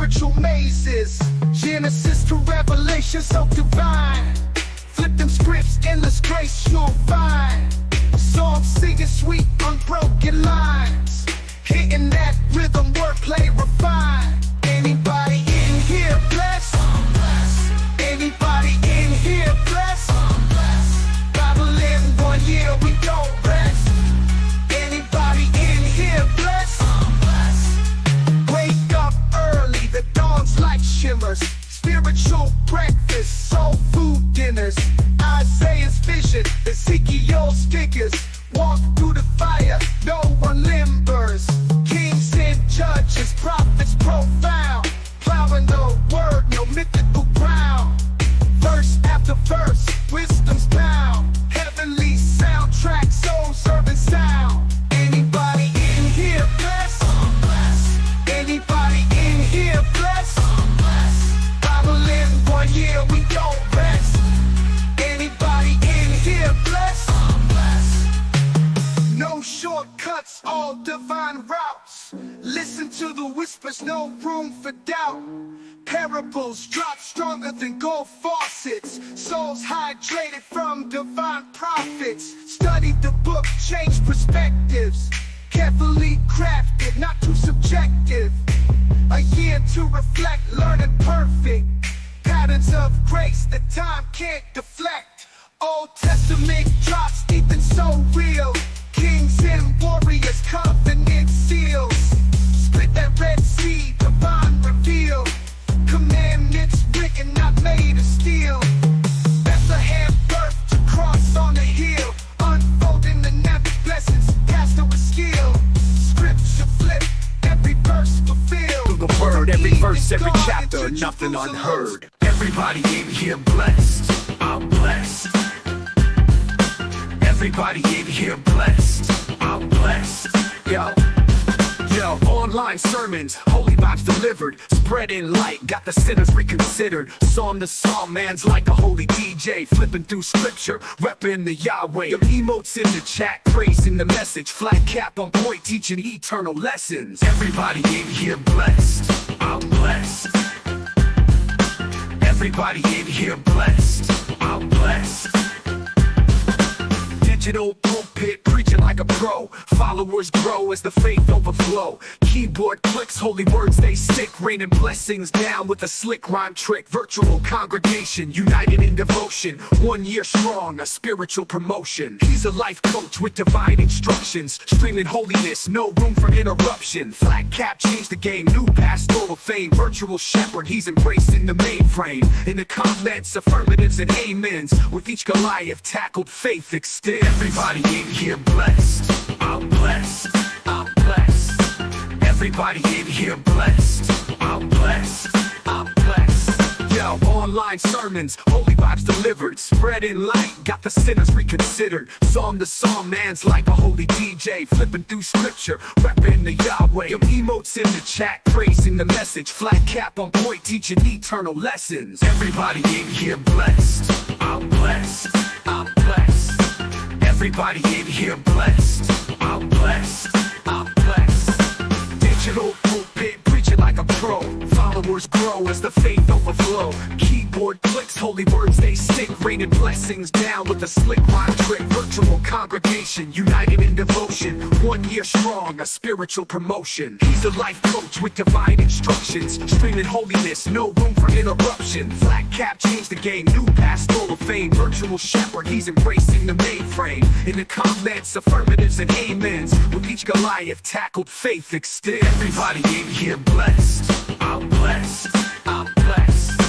spiritual mazes. Genesis to Revelation, so divine. Flip them scripts, endless grace you'll find. Songs singing sweet, unbroken lines. Hitting that rhythm, wordplay refined. Anybody in here blessed? Anybody in here blessed? Bible in 1 year, we don't rest. Anybody in here blessed? Wake up early, the dawn's light shimmers. Spiritual breakfast, soul food dinners. Isaiah's vision, Ezekiel's figures. Walk through the fire, no one limbers. Kings and judges, prophets profound. Plowing the word, no mythical ground. Verse after verse, wisdom's bound. Heavenly soundtrack, soul serving sound. Anybody in here blessed? Anybody in here blessed? Bible in 1 year, we don't rest. Anybody in here blessed? No shortcuts, all divine routes. Listen to the whispers, no room for doubt. Parables drop stronger than gold faucets. Souls hydrated from divine prophets. Study the book, change perspectives. Carefully crafted, not too subjective. A year to reflect, learning perfect. Patterns of grace that time can't deflect. Old Testament drops deep and so real. Kings and warriors, covenant seals. Split that Red Sea, divine reveal. Commandments written, not made of steel. Bethlehem birth to cross on the hill. Unfolding the Navic blessings, pastor with skill. Scripture flip, every verse fulfilled. Through the word, every verse, every chapter, nothing unheard. Everybody in here blessed, I'm blessed. Everybody in here blessed, I'm blessed. Yo, online sermons, holy vibes delivered. Spreading light, got the sinners reconsidered. Psalm to psalm, man's like a holy DJ. Flipping through scripture, repping the Yahweh. Your emotes in the chat, praising the message. Flat cap on point, teaching eternal lessons. Everybody in here blessed, I'm blessed. Everybody in here blessed, I'm blessed. Digital pulpit, preaching like a pro. Followers grow as the faith overflow. Keyboard clicks, holy words they stick. Raining blessings down with a slick rhyme trick. Virtual congregation, united in devotion. 1 year strong, a spiritual promotion. He's a life coach with divine instructions. Streaming holiness, no room for interruption. Flat cap changed the game, new pastoral fame. Virtual shepherd, he's embracing the mainframe. In the comments, affirmatives and amens. With each Goliath tackled, faith extends. Everybody in here blessed, I'm blessed, I'm blessed. Everybody in here blessed, I'm blessed, I'm blessed. Yo, online sermons, holy vibes delivered. Spreading light, got the sinners reconsidered. Psalm to psalm, man's like a holy DJ. Flipping through scripture, repping the Yahweh. Your emotes in the chat, praising the message. Flat cap on point, teaching eternal lessons. Everybody in here blessed, I'm blessed, I'm blessed. Everybody in here blessed, I'm blessed, I'm blessed. Digital pulpit, preaching like a pro. Followers grow as the faith overflow. Keyboard clicks, holy words they stick. Raining blessings down with a slick rhyme trick. Virtual congregation, united in devotion. 1 year strong, a spiritual promotion. He's a life coach with divine instructions. Streaming holiness, no room for interruption. Flat cap changed the game, new pastoral fame. Virtual shepherd, he's embracing the mainframe. In the comments, affirmatives and amens. With each Goliath tackled, faith extends. Everybody in here blessed, I'm blessed, I'm blessed.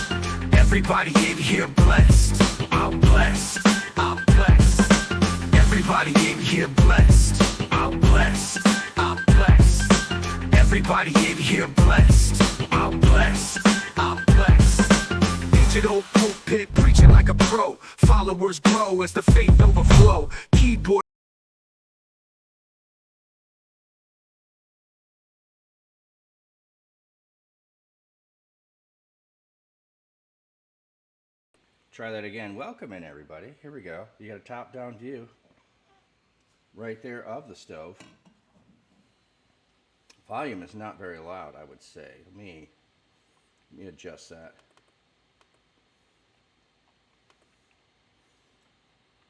Everybody in here blessed, I'm blessed, I'm blessed. Everybody in here blessed, I'm blessed, I'm blessed. Everybody in here blessed, I'm blessed, I'm blessed. Digital pulpit, preaching like a pro. Followers grow as the faith overflow. Keyboard Try that again. Welcome in, everybody. Here we go. You got a top-down view right there of the stove. Volume is not very loud, I would say. Let me Let me adjust that.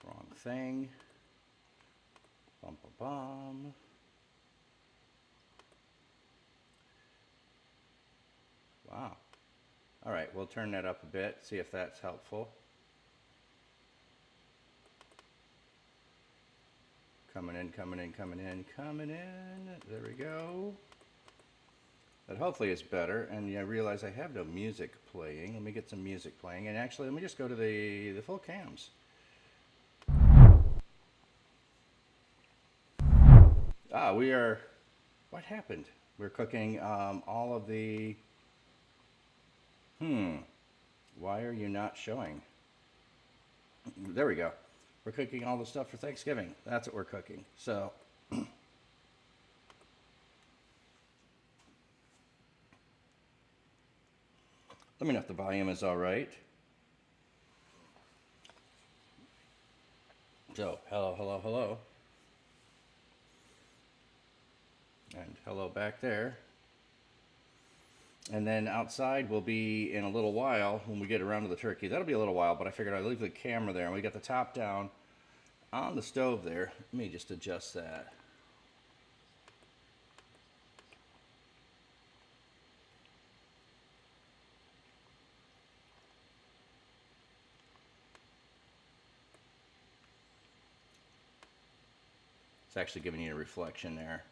Wrong thing. Bum, bum, bum. Wow. All right, we'll turn that up a bit, see if that's helpful. Coming in, coming in, coming in, coming in. There we go. That hopefully is better. And I realize I have no music playing. Let me get some music playing. And actually, let me just go to the full cams. We are, what happened? We're cooking all of the, why are you not showing? There we go. We're cooking all the stuff for Thanksgiving. That's what we're cooking. So, let me know if the volume is all right. So, hello, hello, hello. And hello back there. And then outside will be in a little while when we get around to the turkey. That'll be a little while, but I figured I'd leave the camera there. And we got the top down on the stove there. Let me just adjust that. It's actually giving you a reflection there.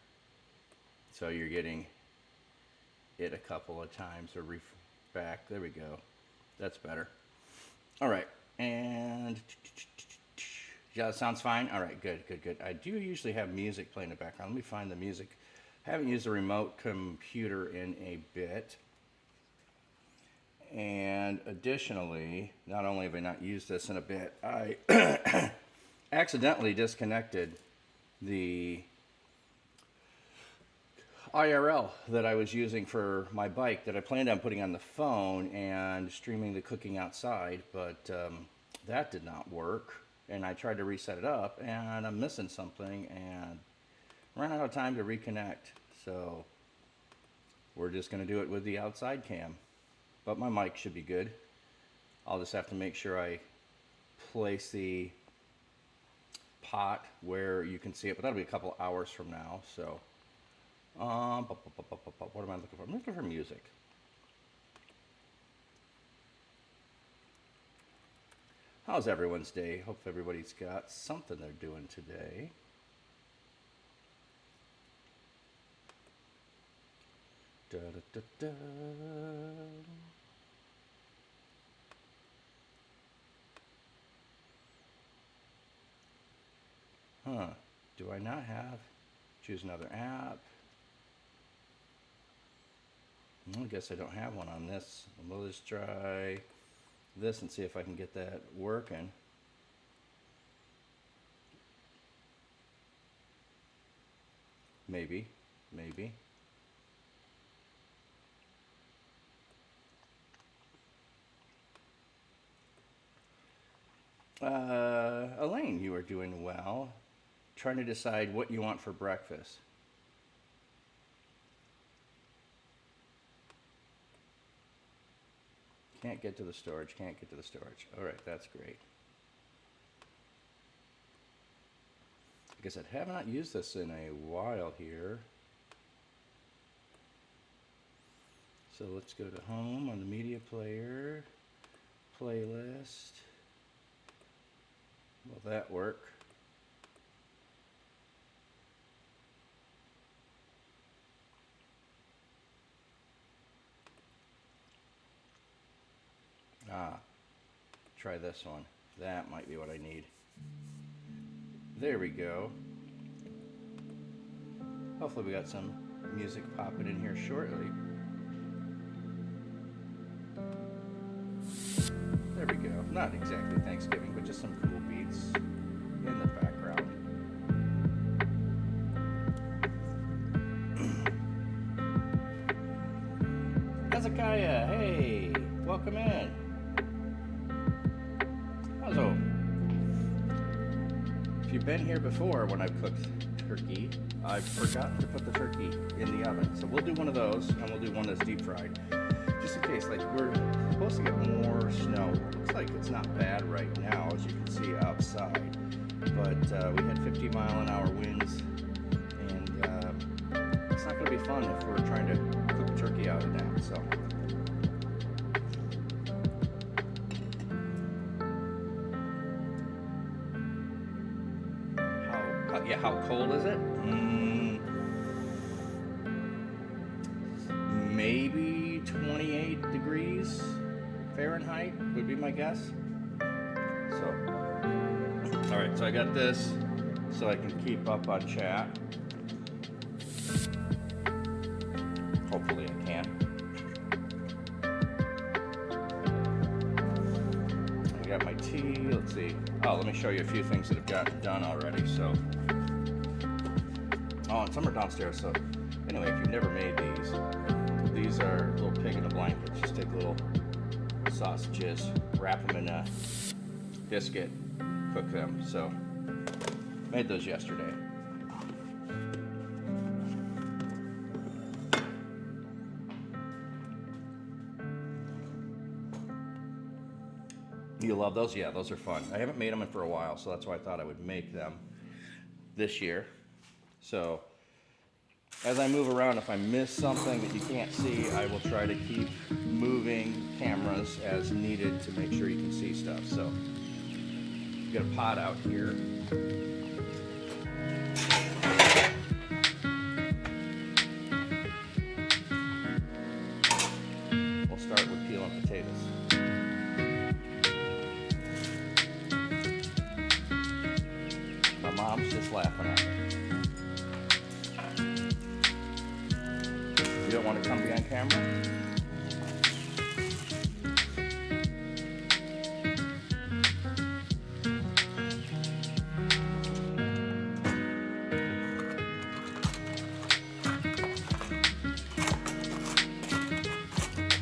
So you're getting it a couple of times or back. There we go. That's better. All right. And yeah, that sounds fine. All right, good, good, good. I do usually have music playing in the background. Let me find the music. I haven't used the remote computer in a bit. And additionally, not only have I not used this in a bit, I accidentally disconnected the IRL that I was using for my bike that I planned on putting on the phone and streaming the cooking outside, but that did not work. And I tried to reset it up and I'm missing something and ran out of time to reconnect. So we're just going to do it with the outside cam, but my mic should be good. I'll just have to make sure I place the pot where you can see it, but that'll be a couple hours from now. So what am I looking for? I'm looking for music. How's everyone's day? Hope everybody's got something they're doing today. Da, da, da, da. Huh. Do I not have? Choose another app. I guess I don't have one on this. We'll just try this and see if I can get that working. Maybe, maybe. Elaine, you are doing well. Trying to decide what you want for breakfast. Can't get to the storage, can't get to the storage. All right, that's great. Like I said, have not used this in a while here. So let's go to home on the media player, playlist. Will that work? Try this one. That might be what I need. There we go. Hopefully we got some music popping in here shortly. There we go. Not exactly Thanksgiving, but just some cool beats in the background. Hezekiah, hey, welcome in. So, if you've been here before when I've cooked turkey, I've forgotten to put the turkey in the oven. So we'll do one of those, and we'll do one that's deep fried. Just just in case, like we're supposed to get more snow. Looks like it's not bad right now, as you can see outside. But we had 50-mile-an-hour winds, and it's not going to be fun if we're trying to cook a turkey out of now. So. Yeah, how cold is it? Maybe 28 degrees Fahrenheit would be my guess. So, all right, so I got this so I can keep up on chat. Hopefully I can. I got my tea, let's see. Oh, let me show you a few things that have gotten done already, so. Oh, and some are downstairs, so anyway, if you've never made these are little pig in a blanket. Just take little sausages, wrap them in a biscuit, cook them. So, made those yesterday. You love those? Yeah, those are fun. I haven't made them in for a while, so that's why I thought I would make them this year. So, as I move around, if I miss something that you can't see, I will try to keep moving cameras as needed to make sure you can see stuff. So, got a pot out here. We'll start with peeling potatoes. My mom's just laughing at me. You don't want to come behind camera?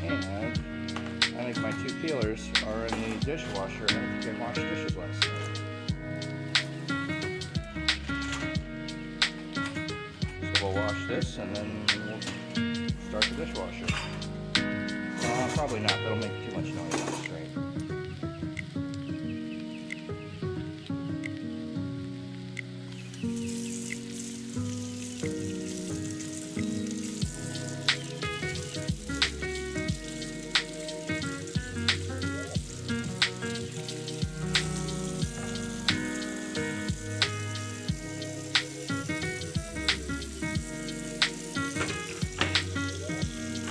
And I think my two peelers are in the dishwasher, and I can wash dishes last night. So we'll wash this and then we'll start the dishwasher. Probably not. That'll make too much noise on the screen.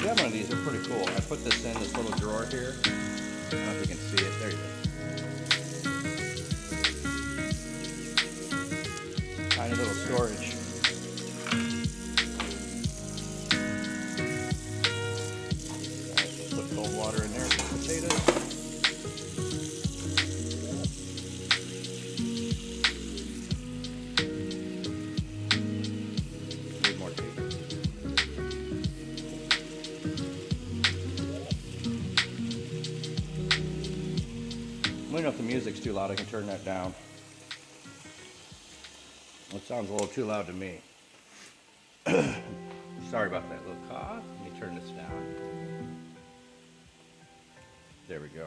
Yeah, one of these are pretty cool. I put this in this little drawer here. I don't know if you can see it. There you go. Tiny little storage. Alright, just put cold water in there for potatoes. Need more tea. Let me know if the music's too loud. I can turn that down. It sounds a little too loud to me. Sorry about that little cough. Let me turn this down. There we go.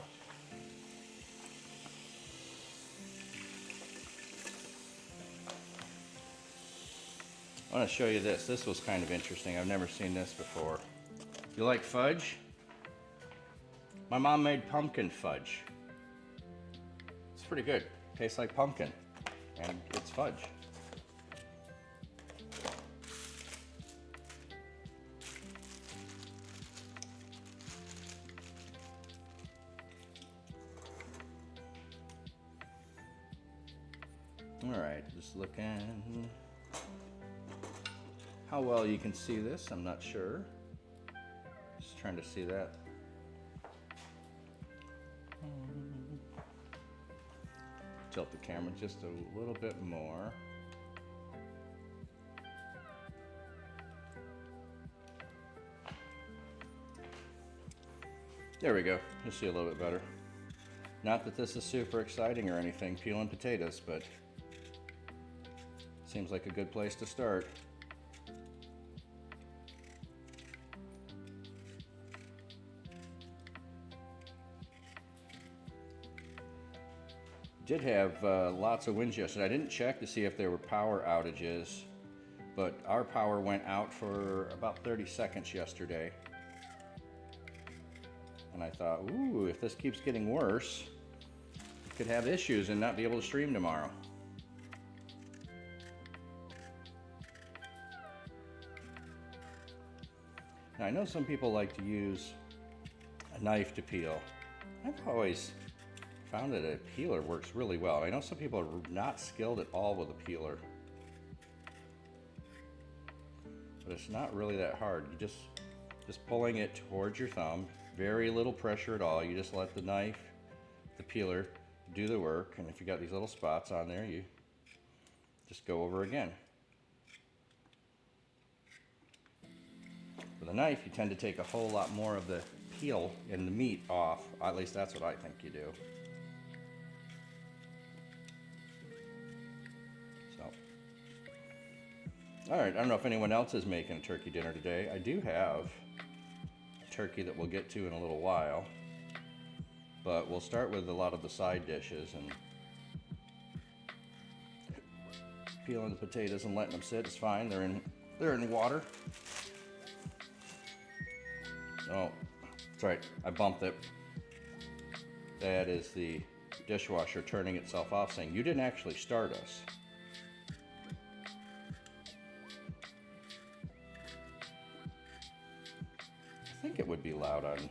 I want to show you this. This was kind of interesting. I've never seen this before. You like fudge? My mom made pumpkin fudge. It's pretty good. Tastes like pumpkin, and it's fudge. All right, just looking how well you can see this. I'm not sure. Just trying to see that. Tilt the camera just a little bit more. There we go. You'll see a little bit better. Not that this is super exciting or anything, peeling potatoes, but seems like a good place to start. Did have lots of winds yesterday. I didn't check to see if there were power outages, but our power went out for about 30 seconds yesterday. And I thought, ooh, if this keeps getting worse, we could have issues and not be able to stream tomorrow. Now, I know some people like to use a knife to peel. I've always found that a peeler works really well. I know some people are not skilled at all with a peeler, but it's not really that hard. You just pulling it towards your thumb, very little pressure at all. You just let the knife, the peeler, do the work, and if you got these little spots on there, you just go over again. With a knife, you tend to take a whole lot more of the peel and the meat off. At least that's what I think you do. So, all right, I don't know if anyone else is making a turkey dinner today. I do have a turkey that we'll get to in a little while, but we'll start with a lot of the side dishes and peeling the potatoes and letting them sit is fine. They're in water. Oh, that's right, I bumped it. That is the dishwasher turning itself off, saying, you didn't actually start us. I think it would be loud on,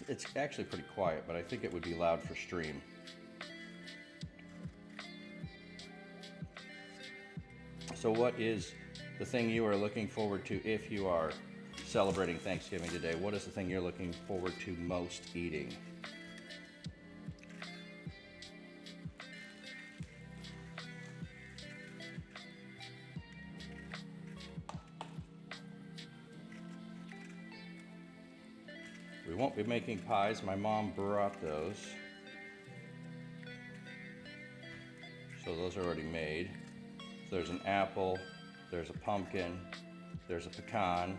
it's actually pretty quiet, but I think it would be loud for stream. So what is the thing you are looking forward to if you are celebrating Thanksgiving today? What is the thing you're looking forward to most eating? We won't be making pies. My mom brought those. So those are already made. So there's an apple, there's a pumpkin, there's a pecan.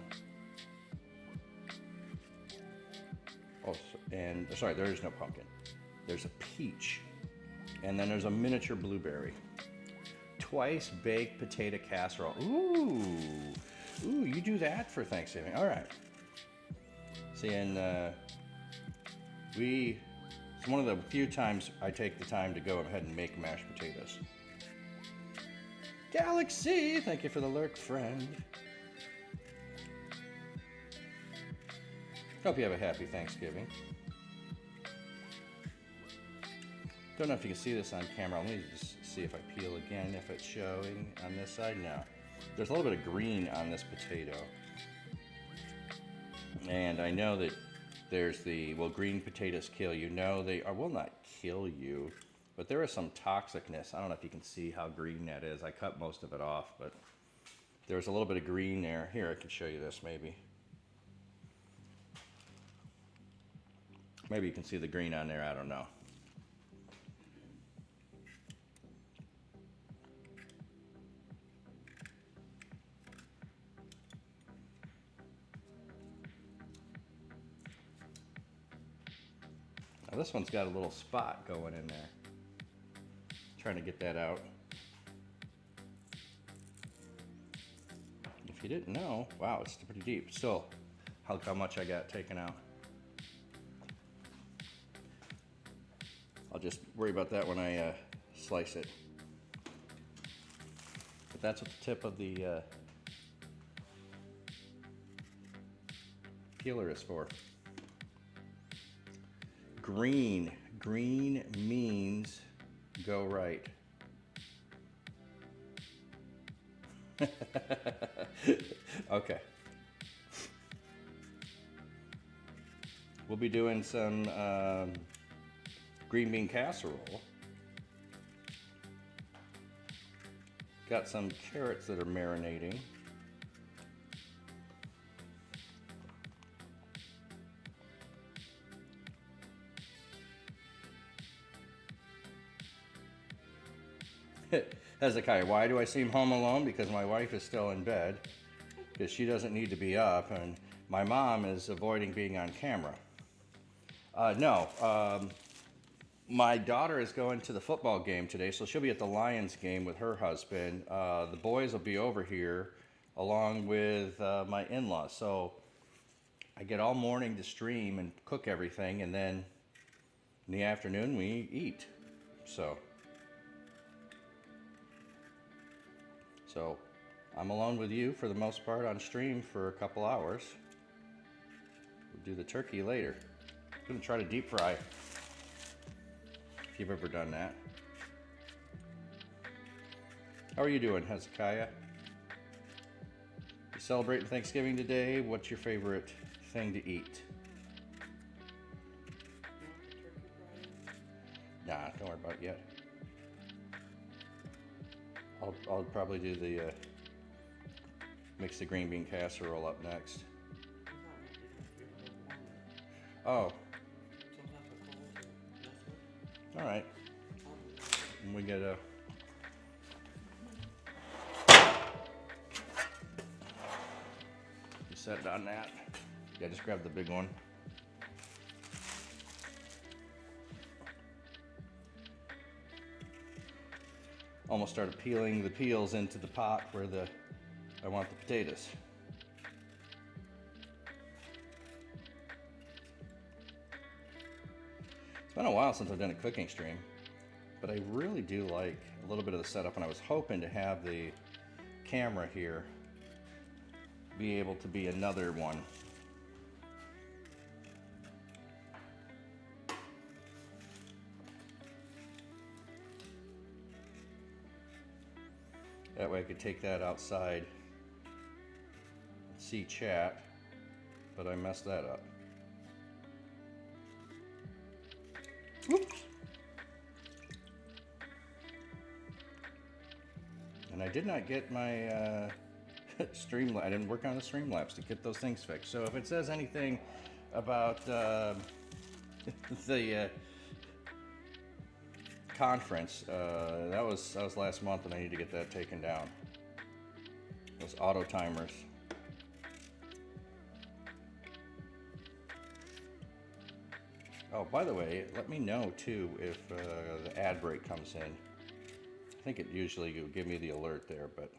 Oh, and sorry, there is no pumpkin. There's a peach. And then there's a miniature blueberry. Twice baked potato casserole. Ooh, you do that for Thanksgiving. All right. See, and it's one of the few times I take the time to go ahead and make mashed potatoes. Galaxy, thank you for the lurk, friend. Hope you have a happy Thanksgiving. Don't know if you can see this on camera. Let me just see if I peel again, if it's showing on this side. No. There's a little bit of green on this potato. And I know that there's green potatoes kill you. No, they will not kill you, but there is some toxicness. I don't know if you can see how green that is. I cut most of it off, but there's a little bit of green there. Here, I can show you this maybe. Maybe you can see the green on there, I don't know. Now this one's got a little spot going in there. Trying to get that out. If you didn't know, wow, it's pretty deep. Still, look how much I got taken out. I'll just worry about that when I slice it. But that's what the tip of the peeler is for. Green means go right. Okay. We'll be doing some green bean casserole. Got some carrots that are marinating. Hezekiah, why do I seem home alone? Because my wife is still in bed, because she doesn't need to be up, and my mom is avoiding being on camera. No, My daughter is going to the football game today, so she'll be at the Lions game with her husband. The boys will be over here along with my in-laws. So I get all morning to stream and cook everything, and then in the afternoon we eat. So I'm alone with you for the most part on stream for a couple hours. We'll do the turkey later. I'm gonna try to deep fry, if you've ever done that. How are you doing, Hezekiah? You celebrating Thanksgiving today? What's your favorite thing to eat? Nah, don't worry about it yet. I'll probably do the mix the green bean casserole up next. Oh, all right. And we get a. You set on that. Yeah, just grab the big one. Almost started peeling the peels into the pot where I want the potatoes. It's been a while since I've done a cooking stream, but I really do like a little bit of the setup, and I was hoping to have the camera here be able to be another one. That way I could take that outside and see chat, but I messed that up. Oops. And I did not get my I didn't work on the Streamlabs to get those things fixed. So if it says anything about the conference, that was last month, and I need to get that taken down. Those auto timers. Oh, by the way, let me know too if the ad break comes in. I think it usually will give me the alert there, but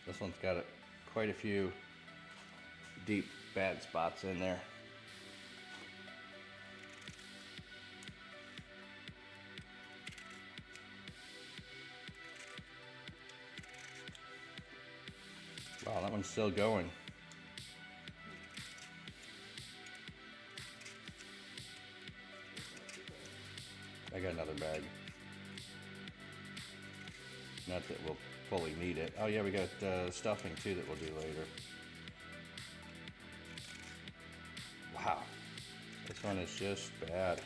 this one's got quite a few deep bad spots in there. Wow, that one's still going. I got another bag. Not that we'll fully need it. Oh yeah, we got stuffing too that we'll do later. Wow, this one is just bad.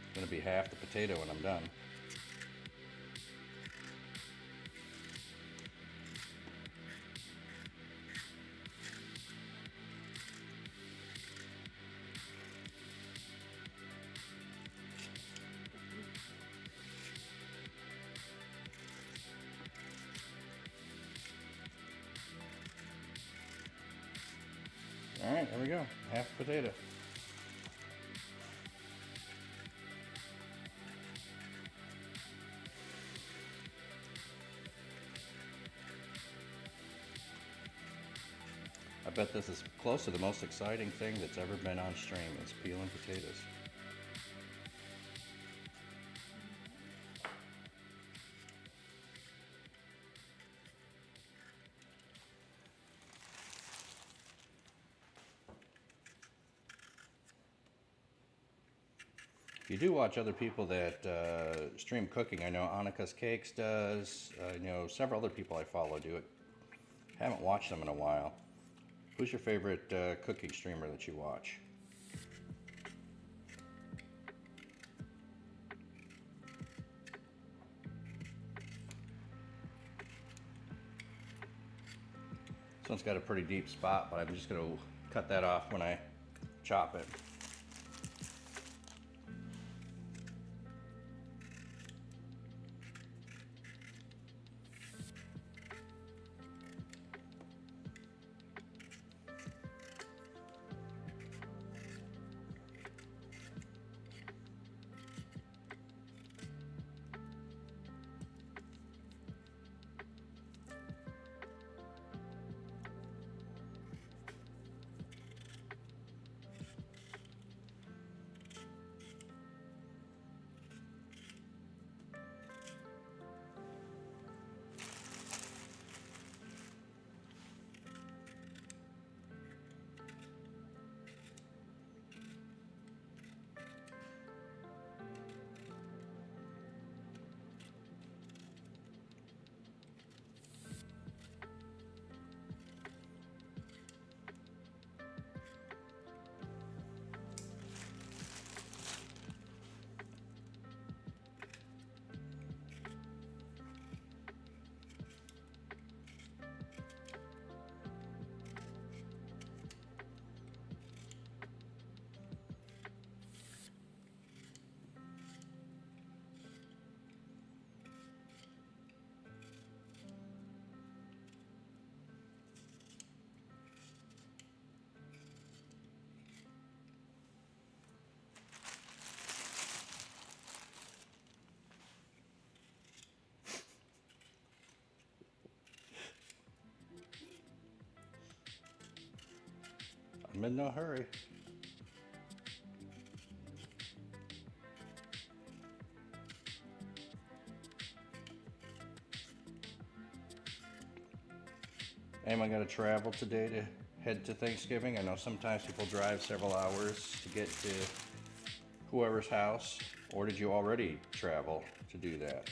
It's gonna be half the potato when I'm done. All right, there we go. Half potato. I bet this is close to the most exciting thing that's ever been on stream. It's peeling potatoes. You do watch other people that stream cooking. I know Annika's Cakes does. I know several other people I follow do it. Haven't watched them in a while. Who's your favorite cooking streamer that you watch? This one's got a pretty deep spot, but I'm just going to cut that off when I chop it. I'm in no hurry. Am I going to travel today to head to Thanksgiving? I know sometimes people drive several hours to get to whoever's house, or did you already travel to do that?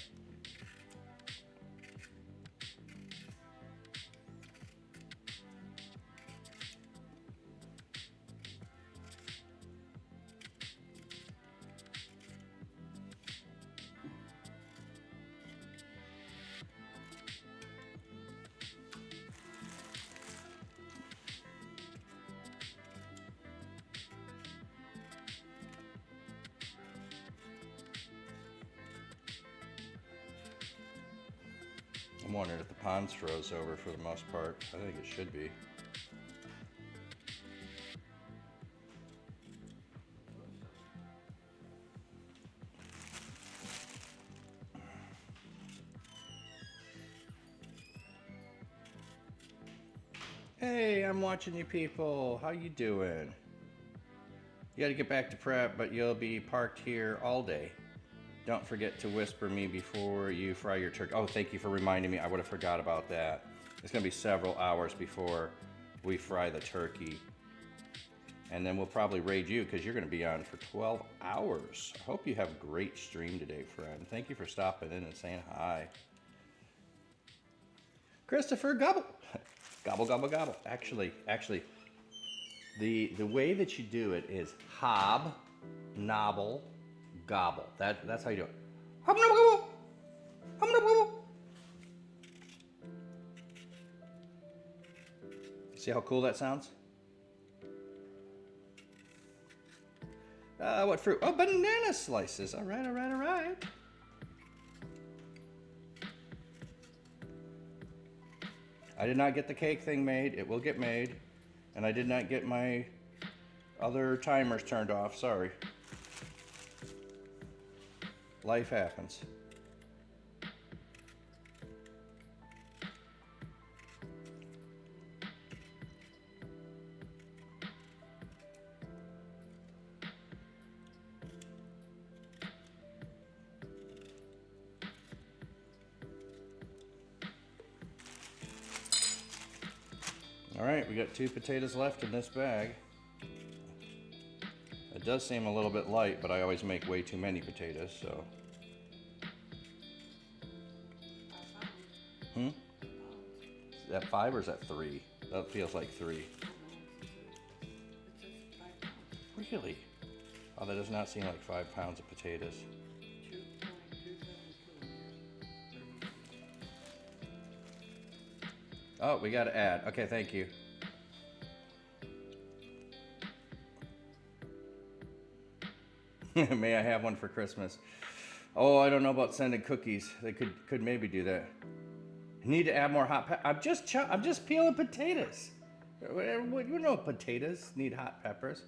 I'm wondering if the pond's froze over for the most part. I think it should be. Hey, I'm watching you people. How you doing? You gotta get back to prep, but you'll be parked here all day. Don't forget to whisper me before you fry your turkey. Oh, thank you for reminding me. I would have forgot about that. It's gonna be several hours before we fry the turkey. And then we'll probably raid you because you're gonna be on for 12 hours. I hope you have a great stream today, friend. Thank you for stopping in and saying hi. Christopher, gobble. Gobble, gobble, gobble. Actually, the way that you do it is hob, nobble, gobble. That's how you do it. Hob, nobble, gobble. Hob, nobble, gobble. See how cool that sounds? What fruit? Oh, banana slices. All right, all right, all right. I did not get the cake thing made. It will get made. And I did not get my other timers turned off. Sorry. Life happens. All right, we got 2 potatoes left in this bag. It does seem a little bit light, but I always make way too many potatoes, so. Is that 5 or is that 3? That feels like 3. Really? Oh, that does not seem like 5 pounds of potatoes. Oh, we got to add. Okay, thank you. May I have one for Christmas? Oh, I don't know about sending cookies. They could maybe do that. Need to add more hot pepper. I'm just peeling potatoes. You know potatoes need hot peppers.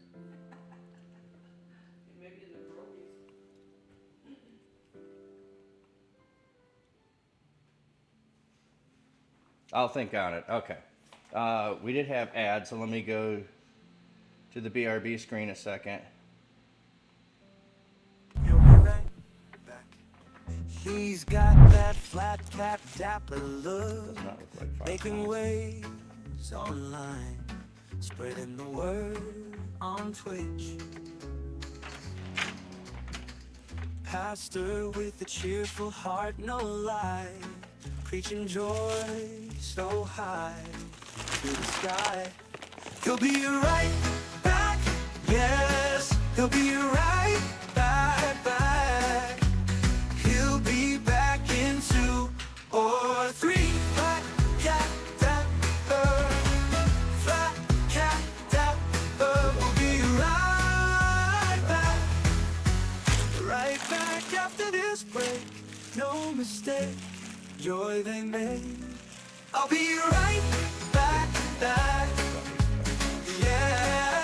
I'll think on it. Okay. We did have ads, so let me go to the BRB screen a second. He'll be right back. He's got that flat cap dapper look, Does not look like 5 making pounds. waves online, spreading the word on Twitch. Pastor with a cheerful heart, no lie, preaching joy so high to the sky. He'll be right back, yes, he'll be right back. He'll be back in 2 or 3. Flat cat dapper, flat cat dapper. We'll be right back after this break. No mistake, joy they made. I'll be right back, yeah.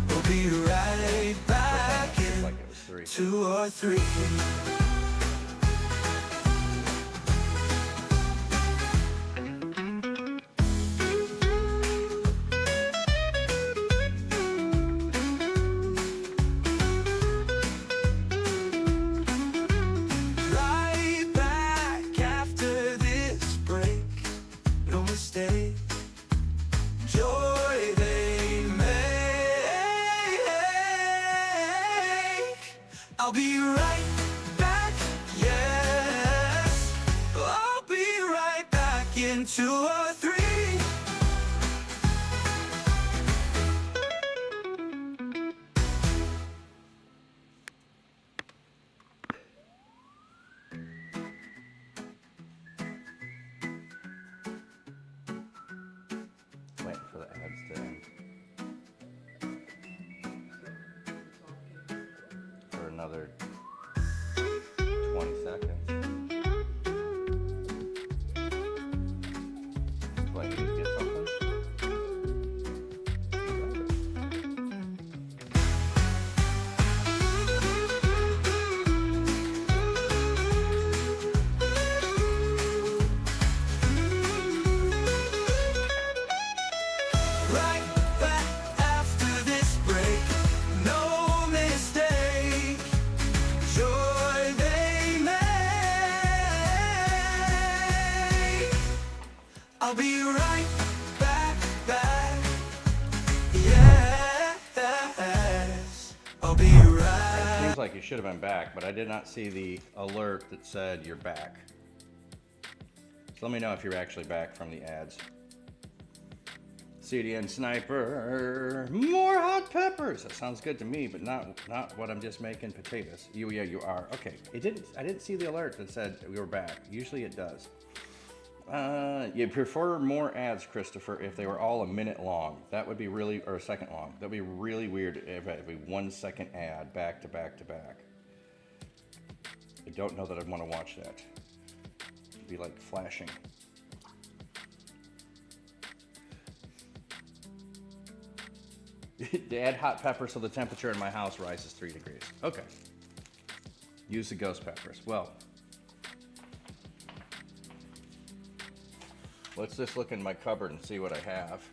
We'll be right back in Like it was 3. 2 or 3. I'll be right back, yes. I'll be right back in 2 or 3. Waiting for the ads to end. For another 20 seconds. What, you need to get something? Right back after this break, no mistake, joy they make. I'll be right back, yes. I'll be right. Seems like you should have been back, but I did not see the alert that said you're back. So let me know if you're actually back from the ads. CDN Sniper, more hot peppers. That sounds good to me, but not what I'm just making potatoes. Yeah, you are. Okay, I didn't see the alert that said we were back. Usually it does. You prefer more ads, Christopher, if they were all a minute long. That would be really, or a second long. That'd be really weird if every 1 second ad back to back to back. I don't know that I'd want to watch that. It'd be like flashing. Add hot pepper so the temperature in my house rises 3 degrees. Okay. Use the ghost peppers. Well, let's just look in my cupboard and see what I have.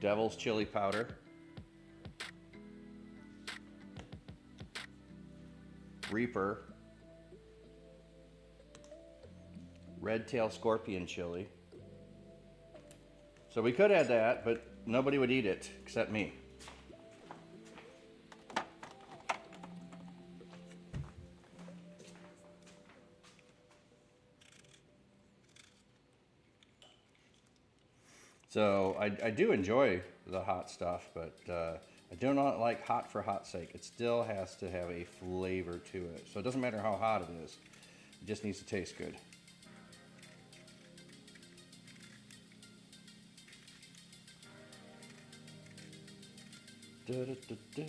Devil's chili powder. Reaper, red tail scorpion chili. So we could add that, but nobody would eat it except me. So I do enjoy the hot stuff, but I do not like hot for hot's sake. It still has to have a flavor to it. So it doesn't matter how hot it is. It just needs to taste good. Da, da, da, da.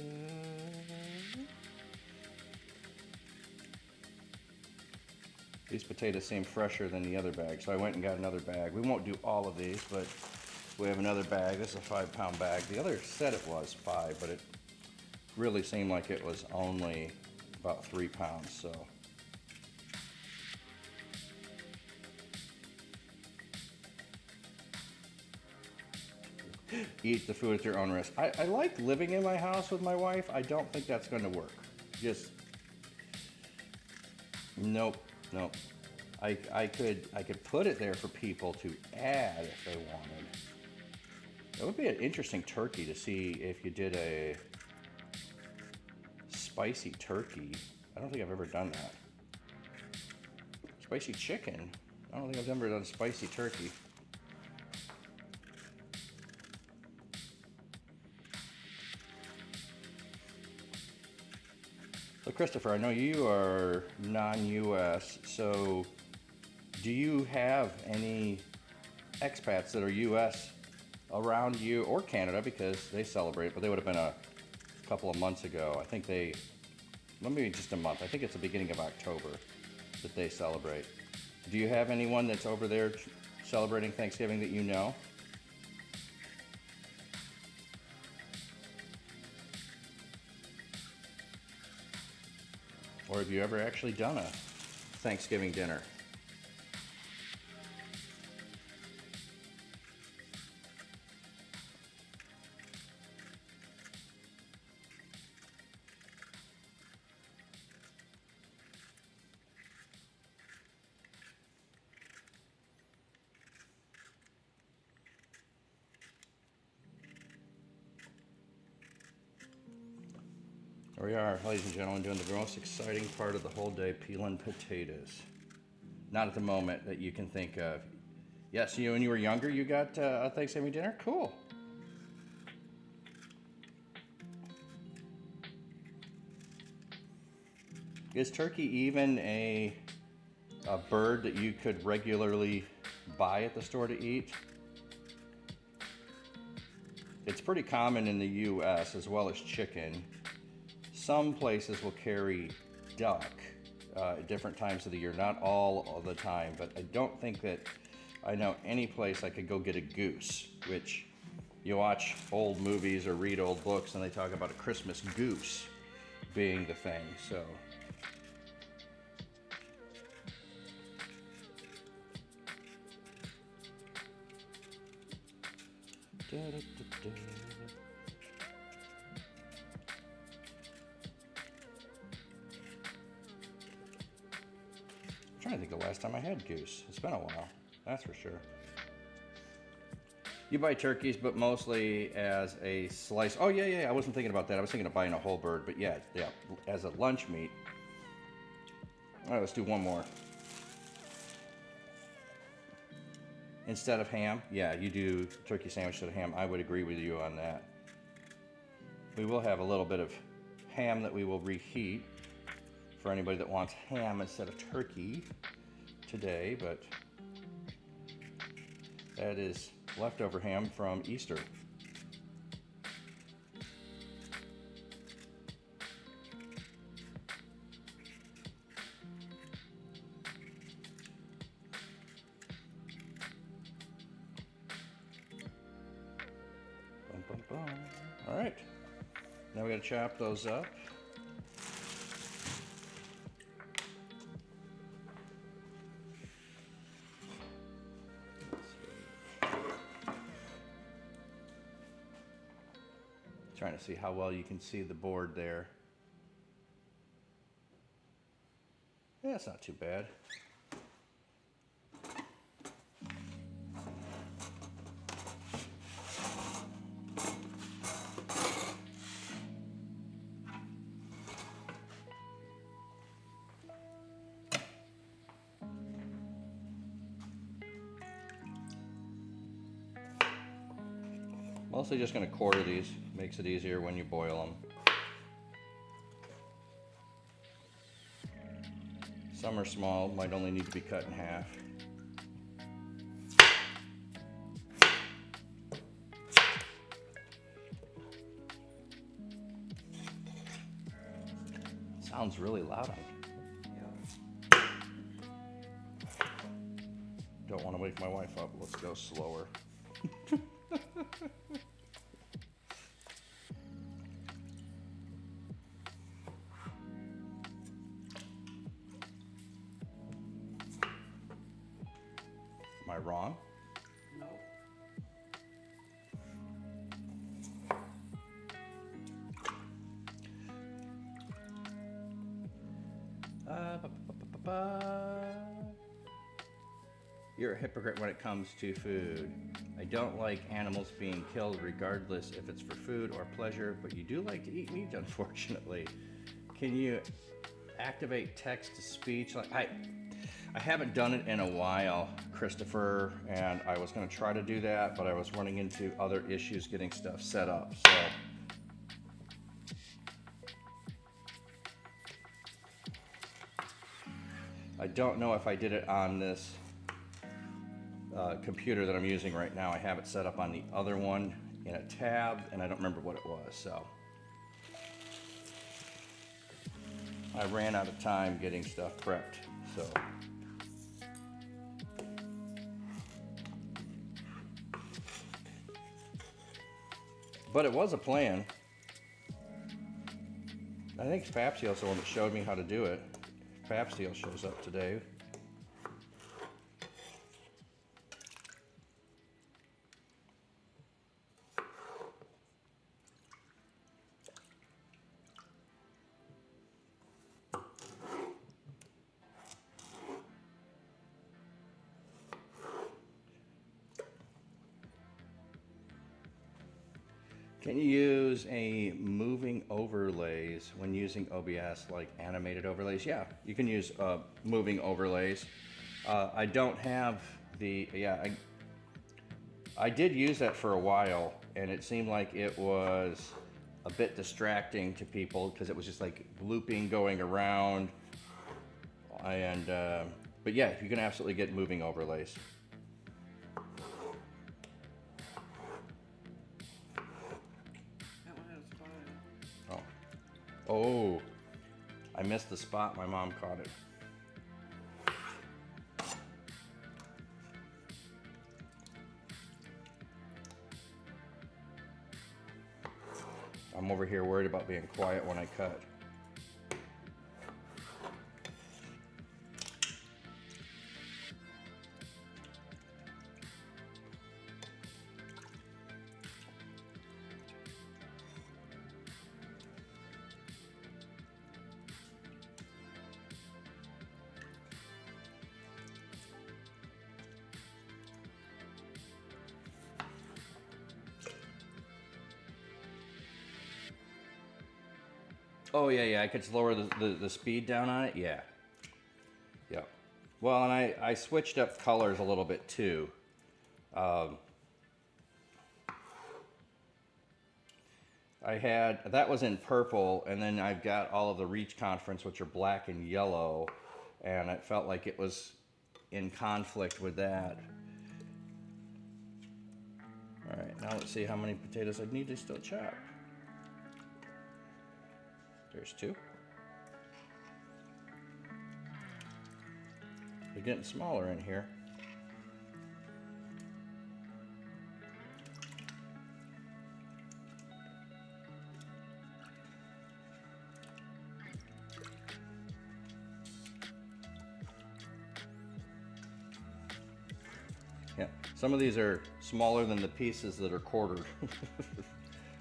These potatoes seem fresher than the other bag, so I went and got another bag. We won't do all of these, but we have another bag. This is a 5-pound bag. The other said it was 5, but it really seemed like it was only about 3 pounds, so. Eat the food at your own risk. I like living in my house with my wife. I don't think that's going to work. Just, nope. I could put it there for people to add if they wanted. That would be an interesting turkey to see if you did a spicy turkey. I don't think I've ever done that. Spicy chicken. I don't think I've ever done spicy turkey. So Christopher, I know you are non-US, so do you have any expats that are US around you, or Canada, because they celebrate, but they would have been a couple of months ago. I think they, well, maybe just a month. I think it's the beginning of October that they celebrate. Do you have anyone that's over there celebrating Thanksgiving that you know? Or have you ever actually done a Thanksgiving dinner? Here we are, ladies and gentlemen, doing the most exciting part of the whole day, peeling potatoes. Not at the moment that you can think of. Yes, you when you were younger, you got a Thanksgiving dinner? Cool. Is turkey even a bird that you could regularly buy at the store to eat? It's pretty common in the US as well as chicken. Some places will carry duck at different times of the year, not all of the time, but I don't think that I know any place I could go get a goose, which you watch old movies or read old books and they talk about a Christmas goose being the thing, so. Da, da, da, da. I'm trying to think the last time I had goose. It's been a while, that's for sure. You buy turkeys, but mostly as a slice. Oh yeah, I wasn't thinking about that. I was thinking of buying a whole bird, but yeah, as a lunch meat. All right, let's do one more. Instead of ham, yeah, you do turkey sandwich instead of ham. I would agree with you on that. We will have a little bit of ham that we will reheat for anybody that wants ham instead of turkey today, but that is leftover ham from Easter. Bum, bum, bum. All right, now we gotta chop those up. Trying to see how well you can see the board there. Yeah, it's not too bad. Mostly just going to quarter these, makes it easier when you boil them. Some are small, might only need to be cut in half. Sounds really loud. Don't want to wake my wife up, let's go slower. Am I wrong? No. You're a hypocrite when it comes to food. I don't like animals being killed regardless if it's for food or pleasure, but you do like to eat meat, unfortunately. Can you activate text to speech? Like I haven't done it in a while, Christopher, and I was going to try to do that, but I was running into other issues getting stuff set up. So I don't know if I did it on this computer that I'm using right now. I have it set up on the other one in a tab, and I don't remember what it was, so. I ran out of time getting stuff prepped, so. But it was a plan. I think Fapsiel's the one that showed me how to do it. Fapsiel shows up today. Can you use a moving overlays when using OBS, like animated overlays? Yeah, you can use moving overlays. I don't have the, I did use that for a while, and it seemed like it was a bit distracting to people because it was just like looping, going around, and but yeah, you can absolutely get moving overlays. That one has fire. Oh, oh, I missed the spot. My mom caught it. I'm over here worried about being quiet when I cut. Oh yeah, I could lower the speed down on it. Yeah. Well, and I switched up colors a little bit too. I had, that was in purple, and then I've got all of the Reach Conference, which are black and yellow, and it felt like it was in conflict with that. All right, now let's see how many potatoes I need to still chop. There's 2. They're getting smaller in here. Yeah, some of these are smaller than the pieces that are quartered,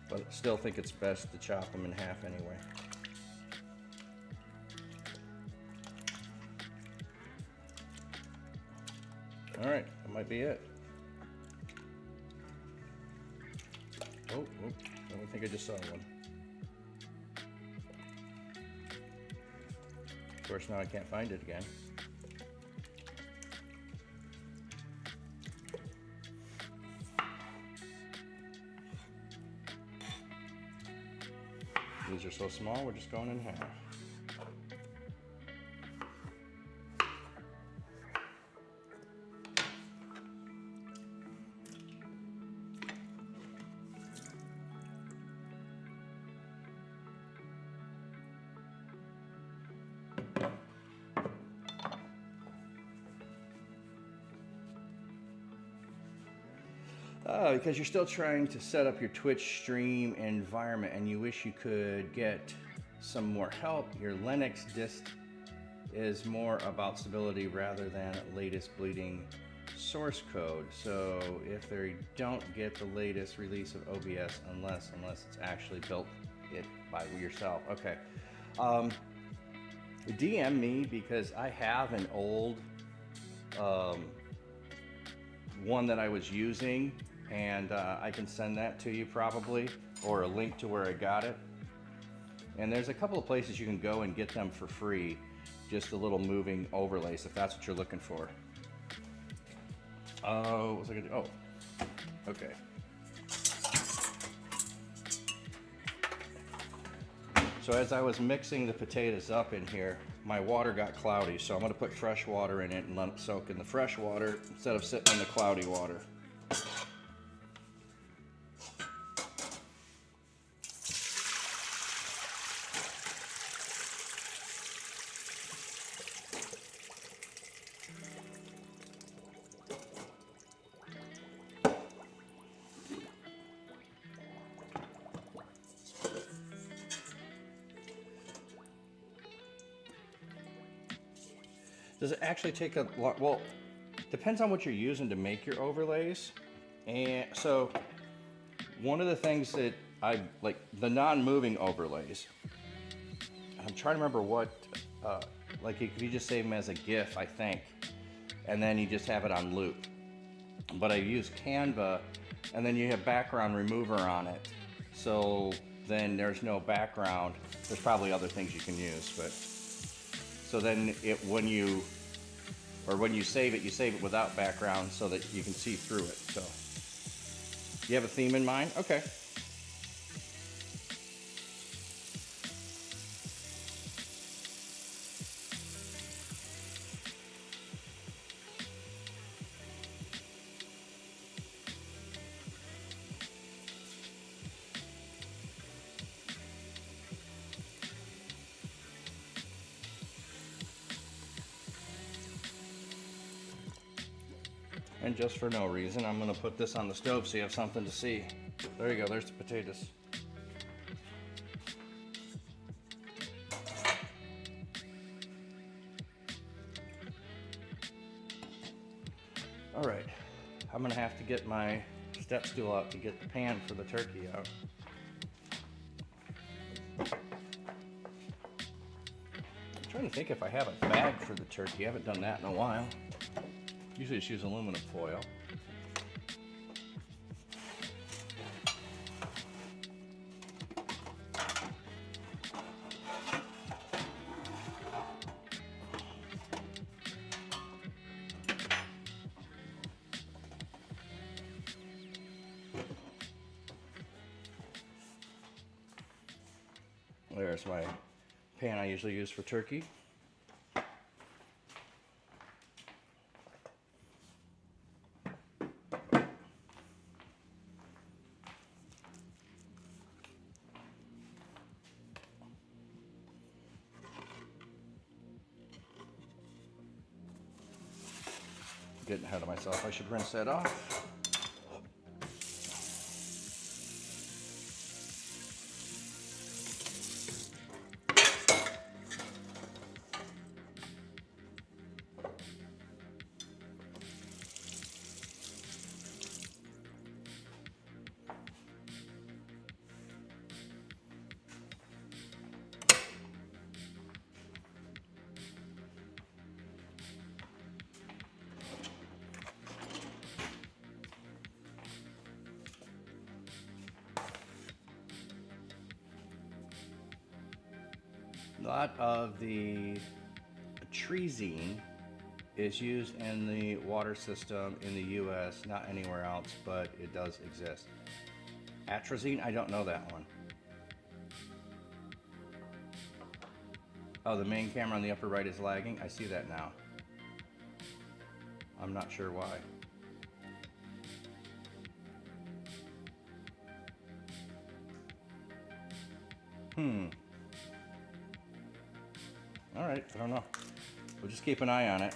but I still think it's best to chop them in half anyway. All right, that might be it. Oh, I don't think I just saw one. Of course, now I can't find it again. These are so small, we're just going in half. Because you're still trying to set up your Twitch stream environment and you wish you could get some more help. Your Linux dist is more about stability rather than latest bleeding source code. So if they don't get the latest release of OBS, unless it's actually built it by yourself. Okay. DM me, because I have an old one that I was using, and I can send that to you probably, or a link to where I got it. And there's a couple of places you can go and get them for free, just a little moving overlays if that's what you're looking for. Oh, what was I gonna do? Oh, okay. So as I was mixing the potatoes up in here, my water got cloudy, so I'm gonna put fresh water in it and let it soak in the fresh water instead of sitting in the cloudy water. Does it actually take a lot? Well, depends on what you're using to make your overlays. And so one of the things that I like, the non-moving overlays, I'm trying to remember what, like you just save them as a GIF, I think, and then you just have it on loop. But I use Canva, and then you have background remover on it. So then there's no background. There's probably other things you can use, but so then when you save it, you save it without background so that you can see through it. So you have a theme in mind? Okay. And just for no reason, I'm going to put this on the stove so you have something to see. There you go, there's the potatoes. All right, I'm going to have to get my step stool out to get the pan for the turkey out. I'm trying to think if I have a bag for the turkey. I haven't done that in a while. Usually just use aluminum foil. There's my pan I usually use for turkey. Getting ahead of myself. I should rinse that off. A lot of the atrazine is used in the water system in the US, not anywhere else, but it does exist. Atrazine, I don't know that one. Oh, the main camera on the upper right is lagging. I see that now. I'm not sure why. All right, I don't know. We'll just keep an eye on it.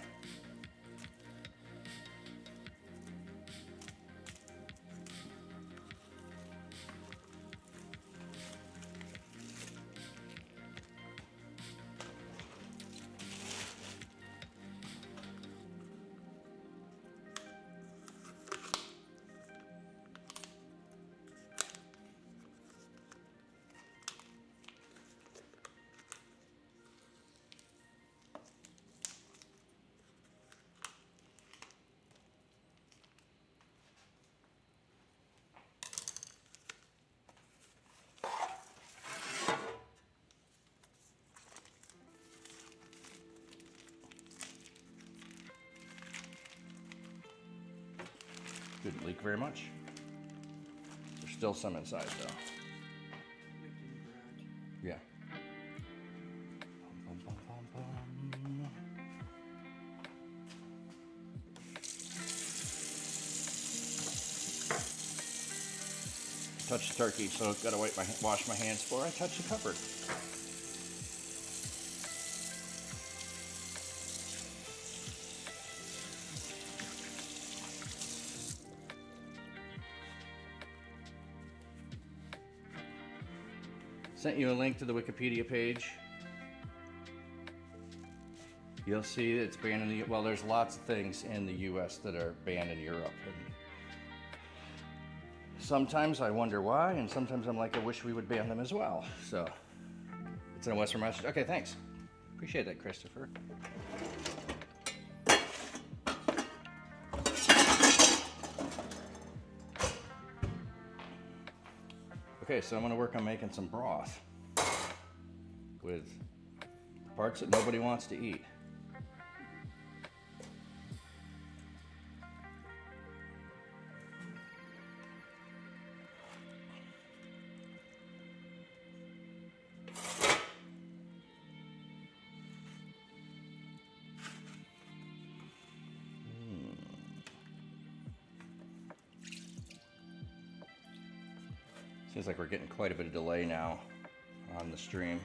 Didn't leak very much. There's still some inside though. Yeah. Touch the turkey, so I've got to wash my hands before I touch the cupboard. Sent you a link to the Wikipedia page. You'll see it's banned in the, well, there's lots of things in the US that are banned in Europe. And sometimes I wonder why, and sometimes I'm like, I wish we would ban them as well. So, it's in Western Massachusetts. Okay, thanks. Appreciate that, Christopher. Okay, so I'm gonna work on making some broth with parts that nobody wants to eat. Seems like we're getting quite a bit of delay now on the stream.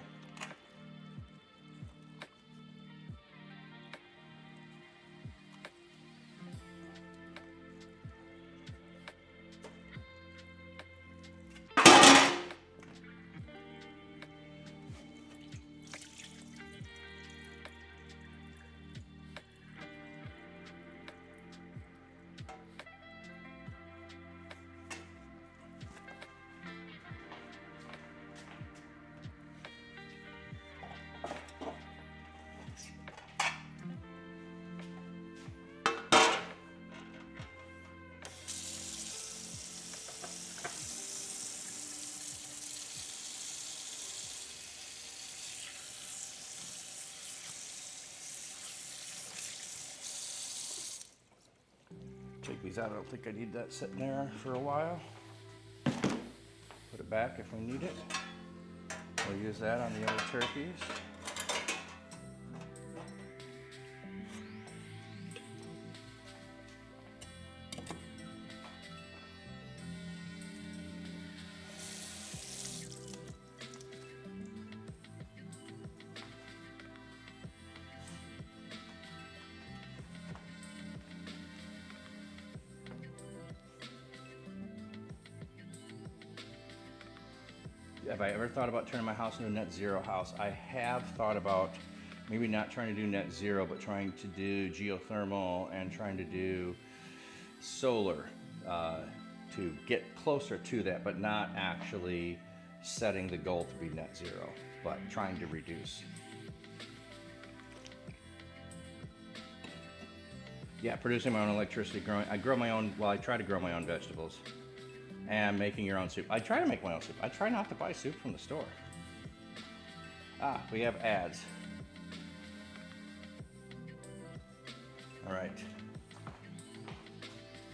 Take these out. I don't think I need that sitting there for a while. Put it back if we need it. We'll use that on the other turkeys. Have I ever thought about turning my house into a net zero house? I have thought about maybe not trying to do net zero, but trying to do geothermal and trying to do solar to get closer to that, but not actually setting the goal to be net zero, but trying to reduce. Yeah, producing my own electricity, I grow my own, well, I try to grow my own vegetables. And making your own soup. I try to make my own soup. I try not to buy soup from the store. Ah, we have ads. All right.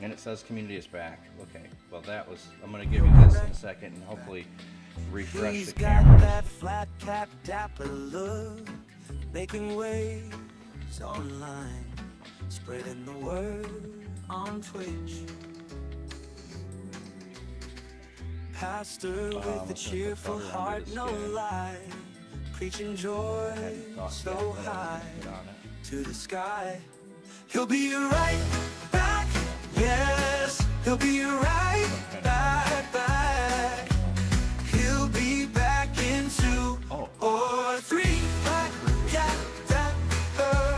And it says community is back. Okay, well that was, I'm gonna give you this in a second and hopefully refresh He's the got cameras. that flat cap dapper look, making waves online, spreading the word on Twitch. Pastor with a let's cheerful put butter heart, under the no skin. lie, preaching joy Hadn't thought so yet that I was high gonna put on it. to the sky. He'll be right back, yes, he'll be right back. He'll be back in 2 or 3. Flat cat dapper,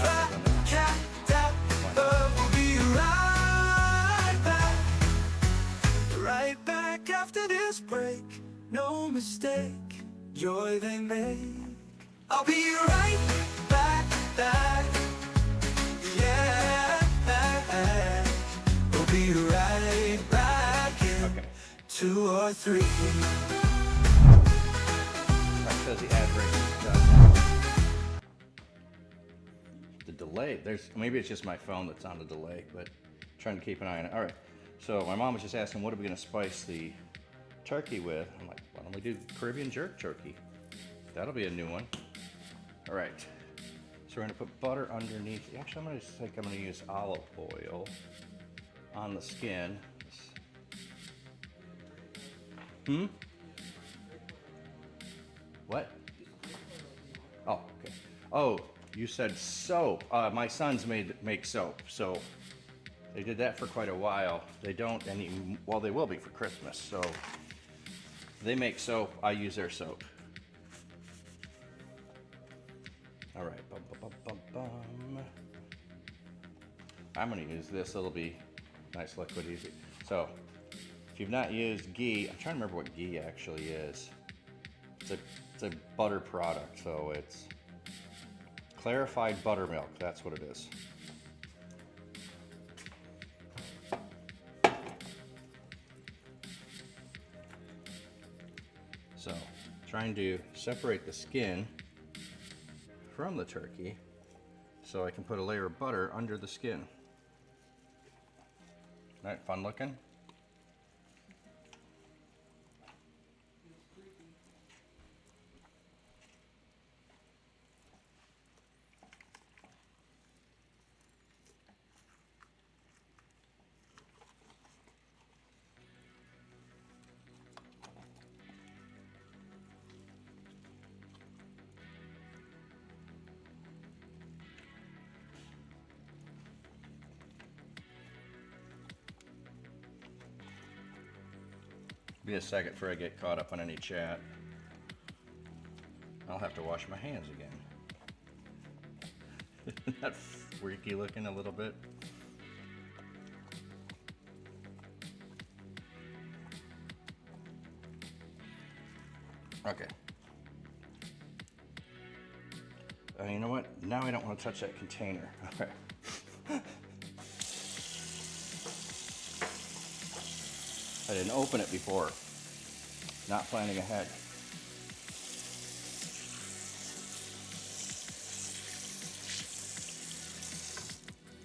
flat cat dapper. We'll be right back. Right back after this break, no mistake, joy they make. I'll be right back, yeah. We'll be right back in 2 or 3. That says the ad break is done. The delay, maybe it's just my phone that's on the delay, but trying to keep an eye on it. All right, so my mom was just asking, what are we gonna spice the turkey with? I'm like, why don't we do Caribbean jerk turkey? That'll be a new one. All right, so we're gonna put butter underneath. Actually, I'm gonna use olive oil on the skin. What? Oh, okay. Oh, you said soap. My sons make soap, so they did that for quite a while. They don't well, they will be for Christmas. So they make soap. I use their soap. All right. Bum, bum, bum, bum, bum. I'm gonna use this. It'll be nice, liquid, easy. So if you've not used ghee, I'm trying to remember what ghee actually is. It's a butter product, so it's clarified buttermilk. That's what it is. So, trying to separate the skin from the turkey so I can put a layer of butter under the skin. All right, fun looking? Be a second before I get caught up on any chat. I'll have to wash my hands again. Isn't that freaky looking a little bit? Okay. You know what? Now I don't want to touch that container. Okay. I didn't open it before. Not planning ahead.